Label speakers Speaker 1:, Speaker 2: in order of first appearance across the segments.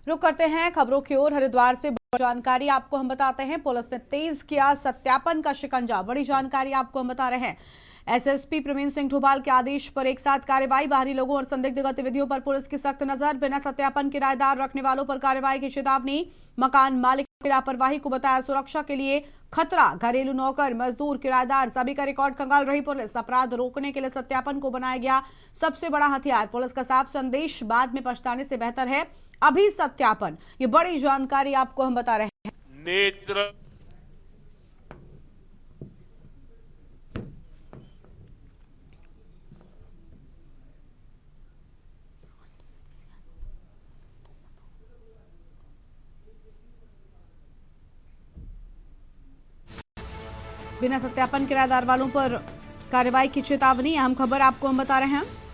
Speaker 1: रुक करते हैं खबरों की ओर। हरिद्वार से बड़ी जानकारी आपको हम बताते हैं। पुलिस ने तेज किया सत्यापन का शिकंजा। बड़ी जानकारी आपको हम बता रहे हैं। एसएसपी प्रवीण सिंह डोभाल के आदेश पर एक साथ कार्रवाई। बाहरी लोगों और संदिग्ध गतिविधियों पर पुलिस की सख्त नजर। बिना सत्यापन किराएदार रखने वालों पर कार्रवाई की चेतावनी। मकान मालिक की लापरवाही को बताया सुरक्षा के लिए खतरा। घरेलू नौकर, मजदूर, किराएदार सभी का रिकॉर्ड खंगाल रही पुलिस। अपराध रोकने के लिए सत्यापन को बनाया गया सबसे बड़ा हथियार। पुलिस का साफ संदेश, बाद में पछताने से बेहतर है अभी सत्यापन। ये बड़ी जानकारी आपको हम बता रहे हैं।
Speaker 2: नेत्र
Speaker 1: बिना सत्यापन किराएदार वालों पर कार्रवाई की चेतावनी। अहम खबर आपको हम बता रहे हैं।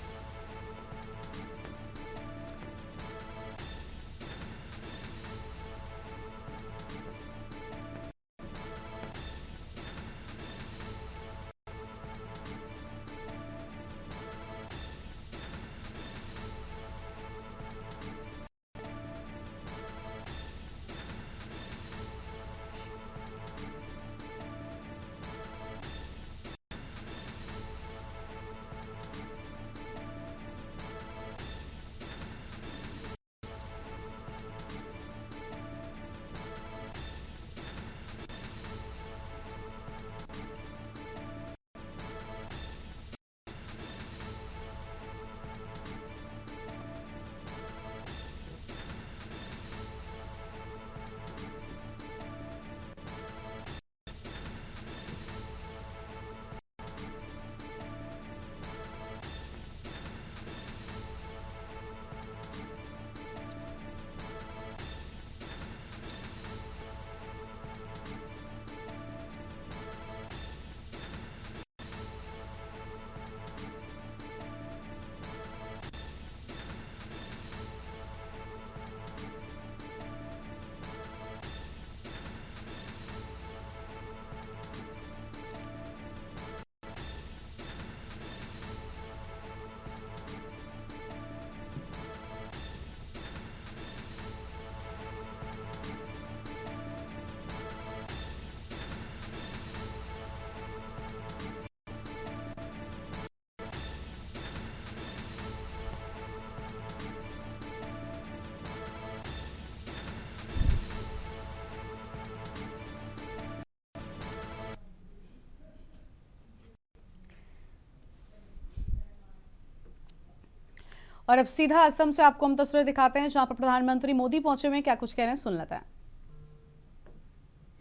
Speaker 1: और अब सीधा असम से आपको हम तस्वीरें दिखाते हैं, जहां पर प्रधानमंत्री मोदी पहुंचे हुए हैं। क्या कुछ कह रहे हैं, सुन लेते हैं।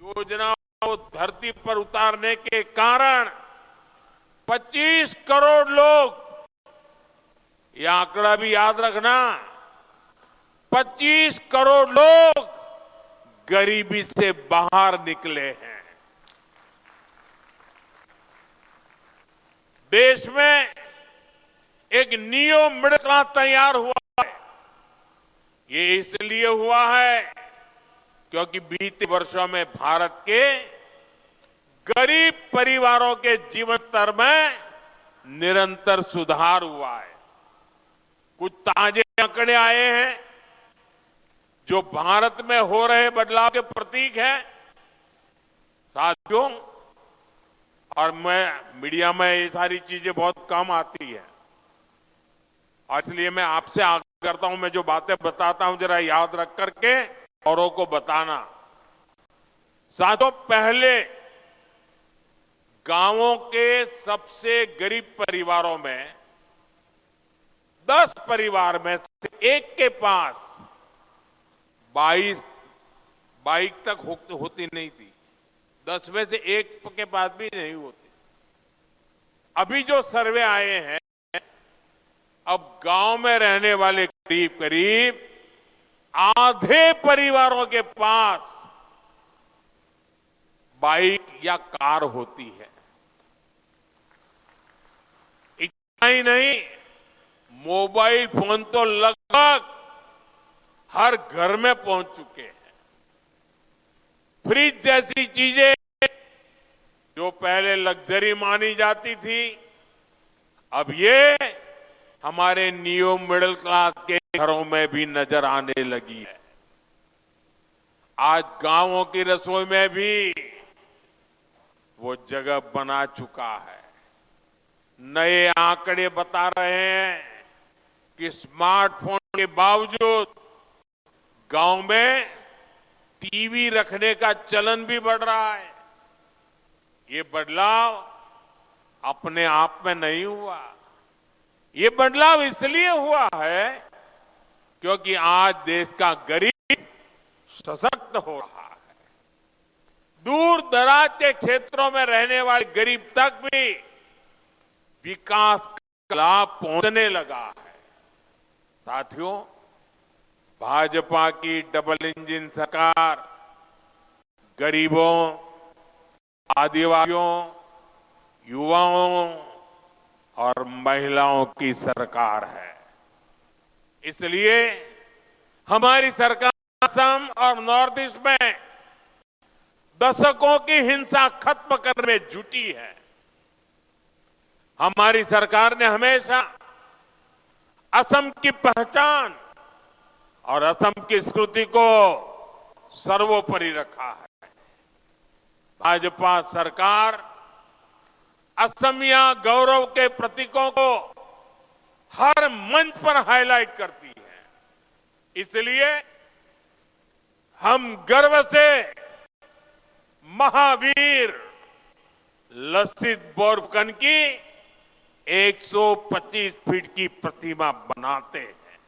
Speaker 2: योजना को धरती पर उतारने के कारण 25 करोड़ लोग, ये आंकड़ा भी याद रखना, 25 करोड़ लोग गरीबी से बाहर निकले हैं। देश में एक नियो मिडिल क्लास तैयार हुआ है। ये इसलिए हुआ है क्योंकि बीते वर्षों में भारत के गरीब परिवारों के जीवन स्तर में निरंतर सुधार हुआ है। कुछ ताजे आंकड़े आए हैं जो भारत में हो रहे बदलाव के प्रतीक हैं। साथियों, और मैं मीडिया में ये सारी चीजें बहुत कम आती है, और इसलिए मैं आपसे आग्रह करता हूं, मैं जो बातें बताता हूं जरा याद रख करके औरों को बताना। साथियों, पहले गांवों के सबसे गरीब परिवारों में 10 परिवार में से एक के पास 22 बाइक तक होती नहीं थी। 10 में से एक के पास भी नहीं होती। अभी जो सर्वे आए हैं, अब गांव में रहने वाले करीब करीब आधे परिवारों के पास बाइक या कार होती है। इतना ही नहीं, मोबाइल फोन तो लगभग हर घर में पहुंच चुके हैं। फ्रिज जैसी चीजें जो पहले लग्जरी मानी जाती थी, अब ये हमारे नियो मिडिल क्लास के घरों में भी नजर आने लगी है। आज गांवों की रसोई में भी वो जगह बना चुका है। नए आंकड़े बता रहे हैं कि स्मार्टफोन के बावजूद गांव में टीवी रखने का चलन भी बढ़ रहा है। ये बदलाव अपने आप में नहीं हुआ। ये बदलाव इसलिए हुआ है क्योंकि आज देश का गरीब सशक्त हो रहा है। दूर दराज के क्षेत्रों में रहने वाले गरीब तक भी विकास का लाभ पहुंचने लगा है। साथियों, भाजपा की डबल इंजन सरकार गरीबों, आदिवासियों, युवाओं और महिलाओं की सरकार है। इसलिए हमारी सरकार असम और नॉर्थ ईस्ट में दशकों की हिंसा खत्म करने में जुटी है। हमारी सरकार ने हमेशा असम की पहचान और असम की संस्कृति को सर्वोपरि रखा है। भाजपा सरकार असमिया गौरव के प्रतीकों को हर मंच पर हाईलाइट करती है। इसलिए हम गर्व से महावीर लसित बोरफुकन की 125 फीट की प्रतिमा बनाते हैं।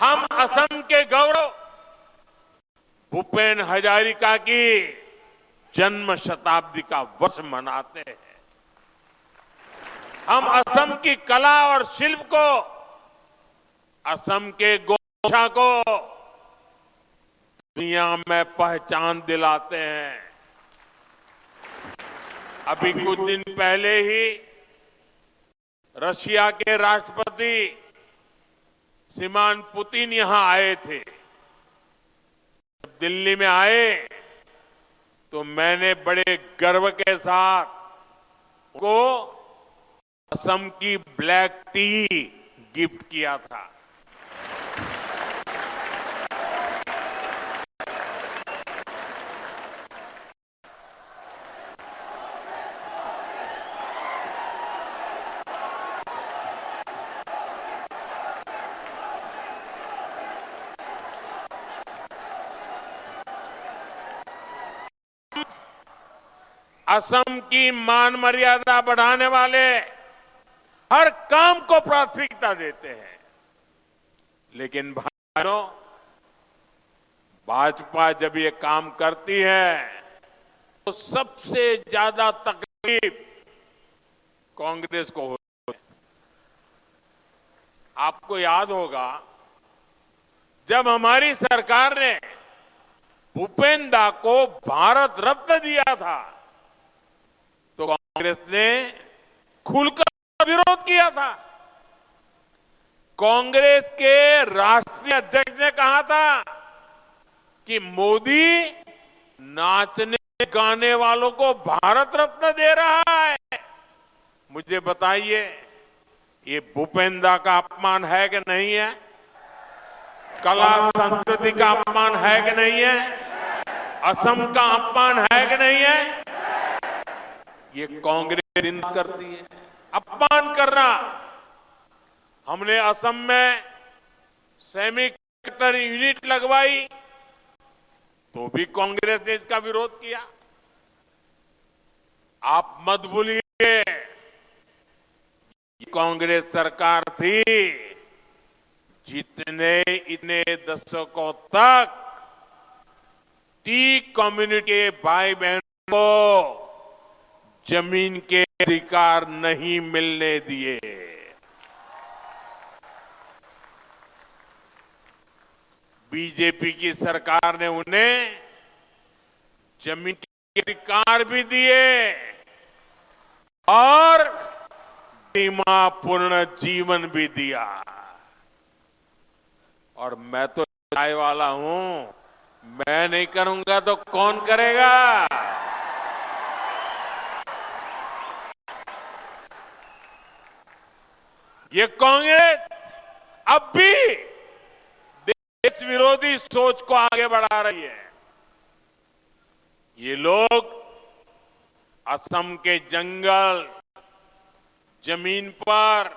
Speaker 2: हम असम के गौरव भूपेन हजारिका की जन्म शताब्दी का वर्ष मनाते हैं। हम असम की कला और शिल्प को, असम के गोरखा को दुनिया में पहचान दिलाते हैं। अभी कुछ दिन पहले ही रशिया के राष्ट्रपति श्रीमान पुतिन यहां आए थे। जब दिल्ली में आए तो मैंने बड़े गर्व के साथ उनको असम की ब्लैक टी गिफ्ट किया था। असम की मान मर्यादा बढ़ाने वाले हर काम को प्राथमिकता देते हैं। लेकिन भाइयों, भाजपा जब ये काम करती है तो सबसे ज्यादा तकलीफ कांग्रेस को होती है। आपको याद होगा जब हमारी सरकार ने भूपेन दा को भारत रत्न दिया था तो कांग्रेस ने खुलकर विरोध किया था। कांग्रेस के राष्ट्रीय अध्यक्ष ने कहा था कि मोदी नाचने गाने वालों को भारत रत्न दे रहा है। मुझे बताइए, ये भूपेन दा का अपमान है कि नहीं है? कला संस्कृति का अपमान है कि नहीं है? असम का अपमान है कि नहीं है? ये कांग्रेस दिन करती है, अपमान करना। हमने असम में सेमी कंडक्टर यूनिट लगवाई तो भी कांग्रेस ने इसका विरोध किया। आप मत भूलिए, कांग्रेस सरकार थी जितने इतने दशकों तक टी कम्युनिटी के भाई बहनों को जमीन के अधिकार नहीं मिलने दिए। बीजेपी की सरकार ने उन्हें जमीन के अधिकार भी दिए और गरिमापूर्ण जीवन भी दिया। और मैं तो चाय वाला हूं, मैं नहीं करूंगा तो कौन करेगा? ये कांग्रेस अब भी देश विरोधी विरोधी सोच को आगे बढ़ा रही है। ये लोग असम के जंगल, जमीन पर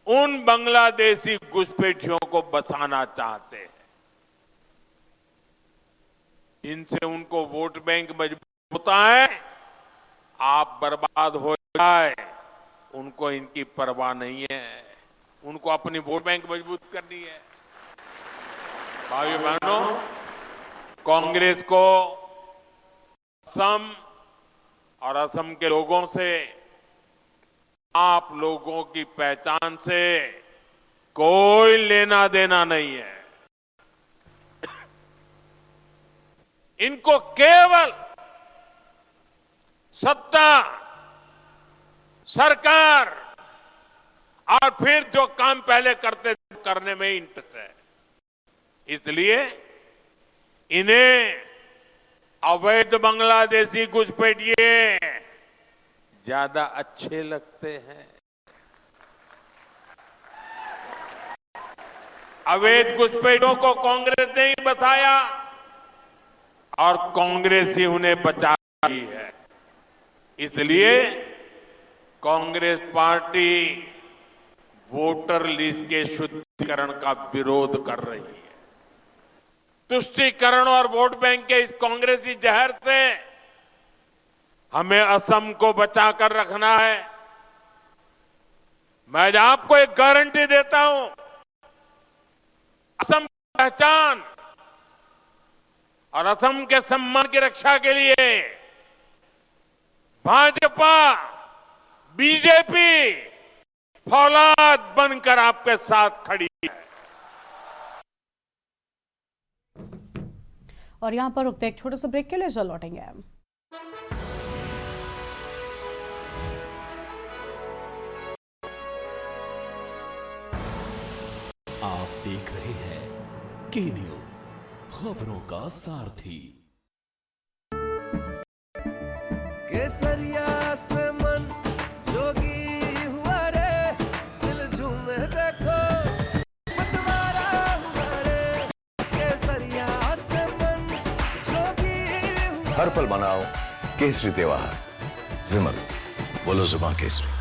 Speaker 2: उन बांग्लादेशी घुसपैठियों को बसाना चाहते हैं, जिनसे उनको वोट बैंक मजबूत होता है। आप बर्बाद हो जाए, उनको इनकी परवाह नहीं है, उनको अपनी वोट बैंक मजबूत करनी है। भाइयों बहनों, कांग्रेस को असम और असम के लोगों से, आप लोगों की पहचान से कोई लेना देना नहीं है। इनको केवल सत्ता, सरकार और फिर जो काम पहले करते थे करने में इंटरेस्ट है। इसलिए इन्हें अवैध बांग्लादेशी घुसपैठिए ज्यादा अच्छे लगते हैं। अवैध घुसपैठियों को कांग्रेस ने ही बचाया और कांग्रेस ही उन्हें बचा रही है। इसलिए कांग्रेस पार्टी वोटर लिस्ट के शुद्धिकरण का विरोध कर रही है। तुष्टीकरण और वोट बैंक के इस कांग्रेसी जहर से हमें असम को बचाकर रखना है। मैं आपको एक गारंटी देता हूं, असम की पहचान और असम के सम्मान की रक्षा के लिए भाजपा, बीजेपी फौलाद बनकर आपके साथ खड़ी है।
Speaker 1: और यहां पर रुकते एक छोटे से ब्रेक के लिए चल लौटेंगे।
Speaker 3: आप देख रहे हैं के न्यूज, खबरों का सारथी।
Speaker 4: केसरिया से मन जोगी हुआ रे, दिल झूमे देखो मतवारा हुआ रे। केसरिया से मन जोगी हुआ।
Speaker 5: हर पल मनाओ केसरी त्योहार। विमल, बोलो जुबान केसरी।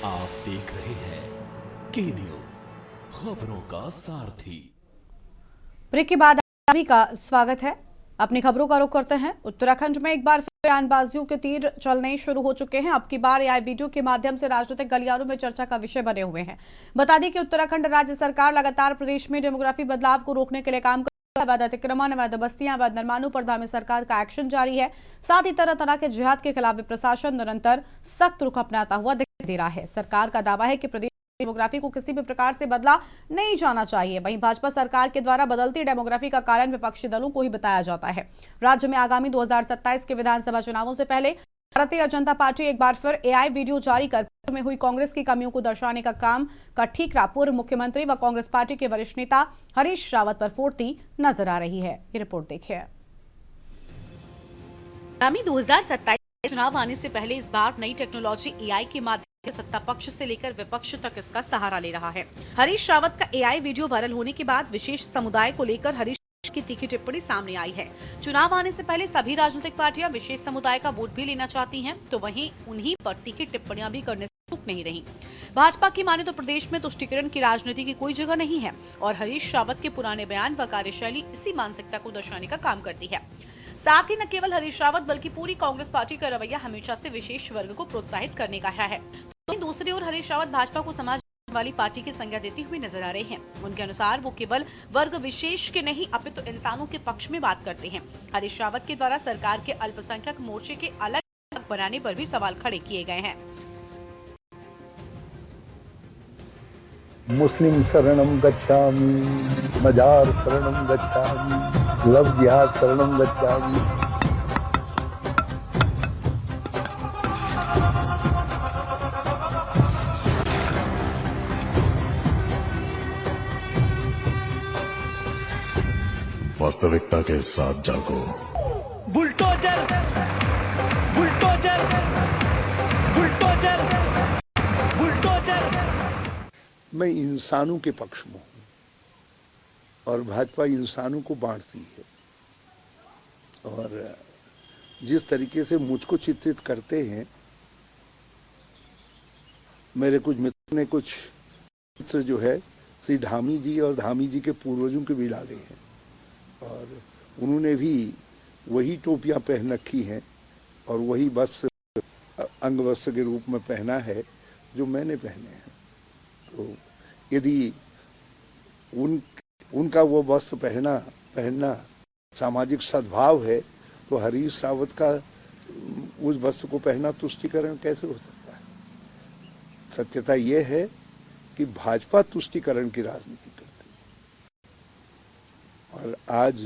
Speaker 3: आप देख रहे हैं के न्यूज, खबरों का सारथी।
Speaker 1: ब्रेक के बाद सभी का स्वागत है। अपनी खबरों का रुख करते हैं। उत्तराखंड में एक बार फिर बयानबाजियों के तीर चलने शुरू हो चुके हैं। अब की बार एआई वीडियो के माध्यम से राजनीतिक गलियारों में चर्चा का विषय बने हुए हैं। बता दें कि उत्तराखंड राज्य सरकार लगातार प्रदेश में डेमोग्राफी बदलाव को रोकने के लिए काम कर रही है। अवैध अतिक्रमण, अवैध बस्तियां, अवैध निर्माणों पर धामी सरकार का एक्शन जारी है। साथ ही तरह तरह के जिहाद के खिलाफ भी प्रशासन निरंतर सख्त रुख अपनाता हुआ दिखाई दे रहा है। सरकार का दावा है कि प्रदेश डेमोग्राफी को किसी भी प्रकार से बदला नहीं जाना चाहिए। वहीं भाजपा सरकार के द्वारा बदलती डेमोग्राफी का कारण विपक्षी दलों को ही बताया जाता है। राज्य में आगामी 2027 के विधानसभा चुनावों से पहले भारतीय जनता पार्टी एक बार फिर एआई वीडियो जारी कर में हुई कांग्रेस की कमियों को दर्शाने का काम का ठीकरा पूर्व मुख्यमंत्री व कांग्रेस पार्टी के वरिष्ठ नेता हरीश रावत पर फोड़ती नजर आ रही है। ये रिपोर्ट देखिए।
Speaker 6: आगामी 2027 चुनाव आने से पहले इस बार नई टेक्नोलॉजी एआई के माध्यम सत्ता पक्ष से लेकर विपक्ष तक इसका सहारा ले रहा है। हरीश रावत का एआई वीडियो वायरल होने के बाद विशेष समुदाय को लेकर हरीश की तीखी टिप्पणी सामने आई है। चुनाव आने से पहले सभी राजनीतिक पार्टियां विशेष समुदाय का वोट भी लेना चाहती हैं, तो वहीं उन्हीं पर तीखी टिप्पणियां भी करने से चूक नहीं रही। भाजपा की माने तो प्रदेश में तुष्टीकरण की राजनीति की कोई जगह नहीं है और हरीश रावत के पुराने बयान व कार्यशैली इसी मानसिकता को दर्शाने का काम करती है। साथ ही न केवल हरीश रावत बल्कि पूरी कांग्रेस पार्टी का रवैया हमेशा से विशेष वर्ग को प्रोत्साहित करने का है। तो दूसरी ओर हरीश रावत भाजपा को समाज वाली पार्टी की संज्ञा देती हुई नजर आ रहे हैं। उनके अनुसार वो केवल वर्ग विशेष के नहीं अपितु इंसानों के पक्ष में बात करते हैं। हरीश रावत के द्वारा सरकार के अल्पसंख्यक मोर्चे के अलग बनाने पर भी सवाल खड़े किए गए हैं।
Speaker 7: मुस्लिम शरणम गच्छामि, मजार शरणम गच्छामि, लव जिहाद शरणम गच्छामि।
Speaker 5: वास्तविकता के साथ जागो।
Speaker 4: Bulldozer
Speaker 8: bulldozer bulldozer.
Speaker 7: मैं इंसानों के पक्ष में हूँ और भाजपा इंसानों को बांटती है। और जिस तरीके से मुझको चित्रित करते हैं, मेरे कुछ मित्रों ने कुछ चित्र जो है श्री धामी जी और धामी जी के पूर्वजों के भी डाले हैं और उन्होंने भी वही टोपियां पहन रखी हैं और वही वस्त्र अंग वस्त्र के रूप में पहना है जो मैंने पहने हैं। तो यदि उनका वो वस्त्र पहनना सामाजिक सद्भाव है तो हरीश रावत का उस वस्त्र को पहनना तुष्टिकरण कैसे हो सकता है? सत्यता यह है कि भाजपा तुष्टिकरण की राजनीति करती है और आज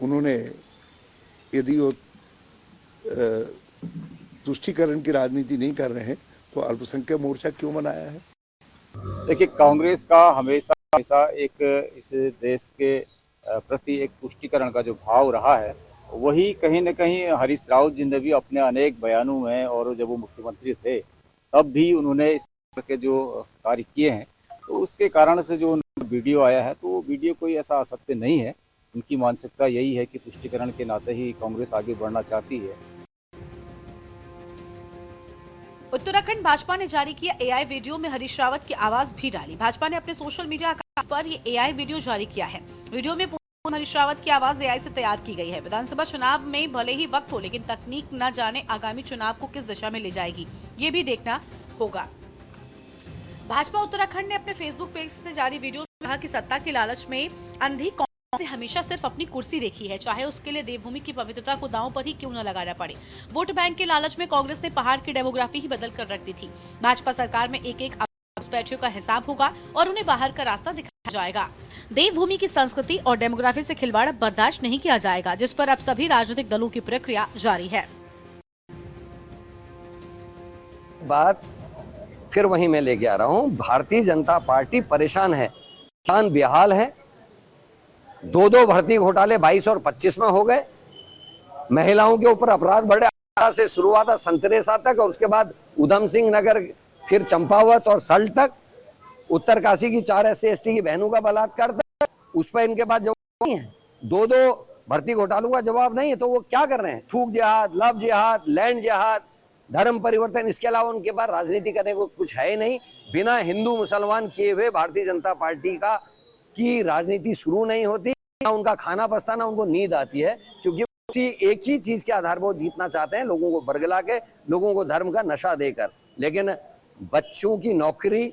Speaker 7: उन्होंने यदि वो तुष्टिकरण की राजनीति नहीं कर रहे हैं तो अल्पसंख्यक मोर्चा क्यों बनाया है?
Speaker 9: देखिए, कांग्रेस का हमेशा एक इस देश के प्रति एक तुष्टिकरण का जो भाव रहा है, वही कहीं न कहीं हरीश रावत जी ने भी अपने अनेक बयानों में और जब वो मुख्यमंत्री थे तब भी उन्होंने इस प्रकार के जो कार्य किए हैं, तो उसके कारण से जो वीडियो आया है तो वो वीडियो कोई ऐसा असत्य नहीं है। उनकी मानसिकता यही है कि तुष्टिकरण के नाते ही कांग्रेस आगे बढ़ना चाहती है।
Speaker 6: उत्तराखंड भाजपा ने जारी किया एआई वीडियो में हरीश रावत की आवाज भी डाली। भाजपा ने अपने सोशल मीडिया अकाउंट पर ये एआई वीडियो जारी किया है। वीडियो में हरीश रावत की आवाज एआई से तैयार की गई है। विधानसभा चुनाव में भले ही वक्त हो, लेकिन तकनीक न जाने आगामी चुनाव को किस दिशा में ले जाएगी, ये भी देखना होगा। भाजपा उत्तराखंड ने अपने फेसबुक पेज से जारी वीडियो में कहा कि सत्ता की लालच में अंधी कांग्रेस ने हमेशा सिर्फ अपनी कुर्सी देखी है, चाहे उसके लिए देवभूमि की पवित्रता को दांव पर ही क्यों न लगाना पड़े। वोट बैंक के लालच में कांग्रेस ने पहाड़ की डेमोग्राफी ही बदल कर रख दी थी। भाजपा सरकार में एक घुसपैठियों का हिसाब होगा और उन्हें बाहर का रास्ता दिखाया जाएगा। देवभूमि की संस्कृति और डेमोग्राफी से खिलवाड़ बर्दाश्त नहीं किया जाएगा, जिस पर अब सभी राजनीतिक दलों की प्रक्रिया जारी है।
Speaker 10: बात फिर वहीं मैं लेके आ रहा हूं, भारतीय जनता पार्टी परेशान है, किसान बेहाल है। 2 भर्ती घोटाले 22 और 25 में हो गए। महिलाओं के ऊपर अपराध बढ़े, से शुरुआत संतरेसा तक और उसके बाद उधम सिंह नगर, फिर चंपावत और सल्ट तक। उत्तरकाशी की 4 SC/ST की बहनों का बलात्कार तक, उस पर इनके पास जवाब नहीं है। 2 भर्ती घोटालों का जवाब नहीं है, तो वो क्या कर रहे हैं? थूक जिहाद, लव जिहाद, लैंड जिहाद, धर्म परिवर्तन, इसके अलावा उनके पास राजनीति करने को कुछ है ही नहीं। बिना हिंदू मुसलमान किए हुए भारतीय जनता पार्टी की राजनीति शुरू नहीं होती। ना उनका खाना पचता, ना उनको नींद आती है, क्योंकि एक ही चीज के आधार पर वो जीतना चाहते हैं, लोगों को बरगला के, लोगों को धर्म का नशा देकर। लेकिन बच्चों की नौकरी,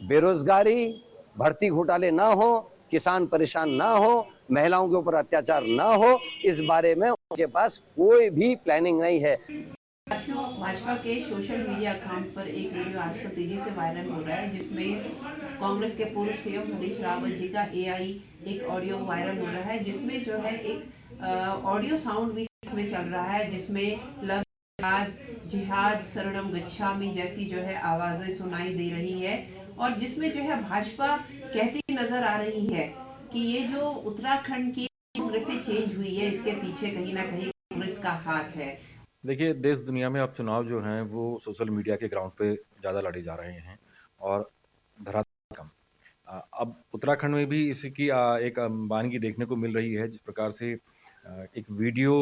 Speaker 10: बेरोजगारी, भर्ती घोटाले ना हो, किसान परेशान ना हो, महिलाओं के ऊपर अत्याचार ना हो, इस बारे में उनके पास कोई भी प्लानिंग नहीं है।
Speaker 11: भाजपा के सोशल मीडिया अकाउंट पर एक वीडियो आजकल तेजी से वायरल हो रहा है, जिसमें कांग्रेस के पूर्व सीएम हरीश रावत जी का एआई एक ऑडियो वायरल हो रहा है, जिसमें जो है एक ऑडियो साउंड भी में चल रहा है, जिसमें लव जिहाद, शरणम गच्छामि जैसी जो है आवाजें सुनाई दे रही है और जिसमें जो है भाजपा कहती नजर आ रही है कि ये जो उत्तराखंड की डेमोग्राफी चेंज हुई है, इसके पीछे कहीं ना कहीं कांग्रेस का हाथ है।
Speaker 12: देखिए, देश दुनिया में अब चुनाव जो हैं वो सोशल मीडिया के ग्राउंड पे ज़्यादा लड़े जा रहे हैं और धरातल कम। अब उत्तराखंड में भी इसकी एक वानगी देखने को मिल रही है, जिस प्रकार से एक वीडियो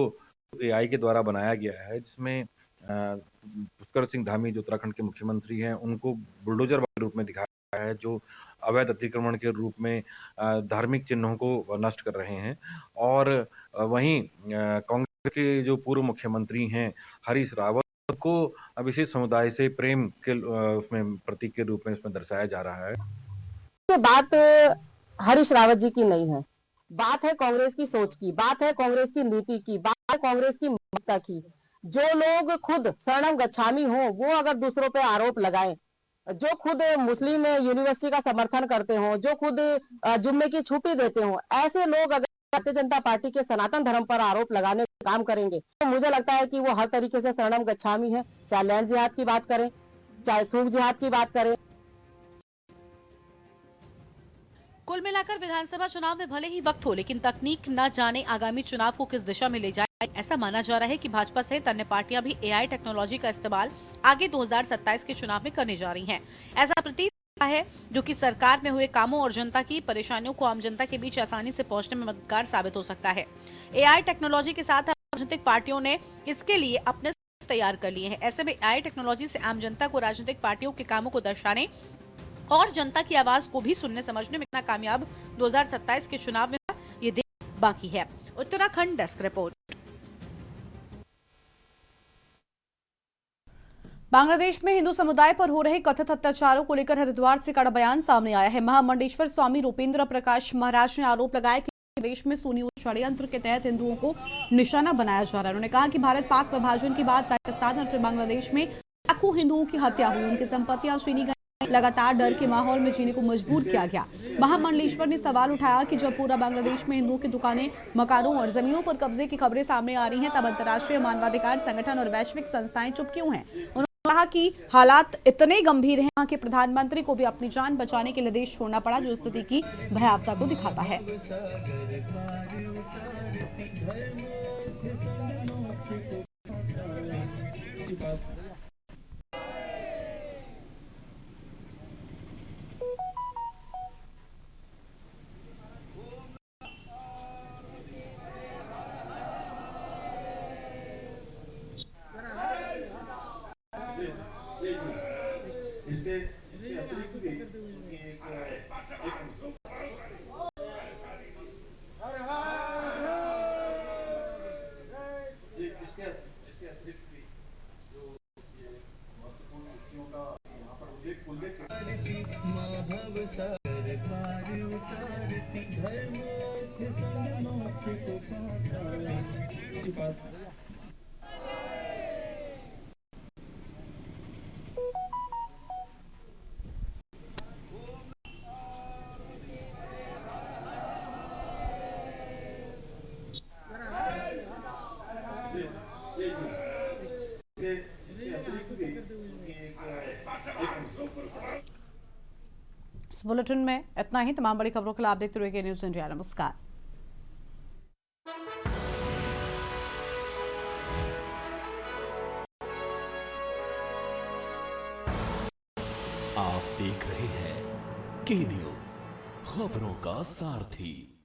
Speaker 12: एआई के द्वारा बनाया गया है, जिसमें पुष्कर सिंह धामी जो उत्तराखंड के मुख्यमंत्री हैं, उनको बुलडोजर के रूप में दिखाया है, जो अवैध अतिक्रमण के रूप में धार्मिक चिन्हों को नष्ट कर रहे हैं। और वहीं कांग्रेस के जो पूर्व मुख्यमंत्री हैं हरीश रावत को विशेष समुदाय से प्रेम के उसमें प्रतीक के रूप में इसमें दर्शाया जा रहा है।
Speaker 13: ये बात हरीश रावत जी की नहीं है, बात है कांग्रेस की सोच की, बात है कांग्रेस की नीति की, बात है कांग्रेस की मान्यता की। जो लोग खुद शरणम गच्छामी हो, वो अगर दूसरों पे आरोप लगाएं, जो खुद मुस्लिम यूनिवर्सिटी का समर्थन करते हो, जो खुद जुम्मे की छुट्टी देते हो, ऐसे लोग अगर भारतीय जनता पार्टी के सनातन धर्म पर आरोप लगाने का काम करेंगे तो मुझे लगता है कि वो हर तरीके से शरणम गच्छामी है। चाहे लैंड जिहाद की बात करें, चाहे थूक जिहाद की बात करें।
Speaker 6: कुल मिलाकर विधानसभा चुनाव में भले ही वक्त हो, लेकिन तकनीक न जाने आगामी चुनाव को किस दिशा में ले जाए ऐसा माना जा रहा है कि भाजपा सहित अन्य पार्टियां भी एआई टेक्नोलॉजी का इस्तेमाल आगे 2027 के चुनाव में करने जा रही हैं। ऐसा प्रतीत होता है जो कि सरकार में हुए कामों और जनता की परेशानियों को आम जनता के बीच आसानी से पहुंचने में मददगार साबित हो सकता है। एआई टेक्नोलॉजी के साथ राजनीतिक पार्टियों ने इसके लिए अपने तैयार कर लिए हैं। ऐसे में एआई टेक्नोलॉजी से आम जनता को राजनीतिक पार्टियों के कामों को दर्शाने और जनता की आवाज को भी सुनने समझने में कितना कामयाब 2027 के चुनाव में ये देखना बाकी है। Uttarakhand desk report.
Speaker 1: बांग्लादेश में हिंदू समुदाय पर हो रहे कथित अत्याचारों को लेकर हरिद्वार से कड़ा बयान सामने आया है। महामंडलेश्वर स्वामी रूपेंद्र प्रकाश महाराज ने आरोप लगाया कि देश में सुन्नी षड्यंत्र के तहत हिंदुओं को निशाना बनाया जा रहा है। उन्होंने कहा कि भारत पाक विभाजन के बाद पाकिस्तान और फिर बांग्लादेश में लाखों हिंदुओं की हत्या हुई, उनकी संपत्तियां छीनी गई, लगातार डर के माहौल में जीने को मजबूर किया गया। महामंडलेश्वर ने सवाल उठाया कि जब पूरा बांग्लादेश में हिंदुओं की दुकानें, मकानों और जमीनों पर कब्जे की खबरें सामने आ रही हैं, तब अंतर्राष्ट्रीय मानवाधिकार संगठन और वैश्विक संस्थाएं चुप क्यों हैं? उन्होंने कहा कि हालात इतने गंभीर हैं, यहाँ के प्रधानमंत्री को भी अपनी जान बचाने के लिए देश छोड़ना पड़ा, जो स्थिति की भयावता को दिखाता है। इस बुलेटिन में इतना ही। तमाम बड़ी खबरों के लिए आप देखते रहिए न्यूज इंडिया। नमस्कार।
Speaker 3: आप देख रहे हैं के न्यूज, खबरों का सारथी।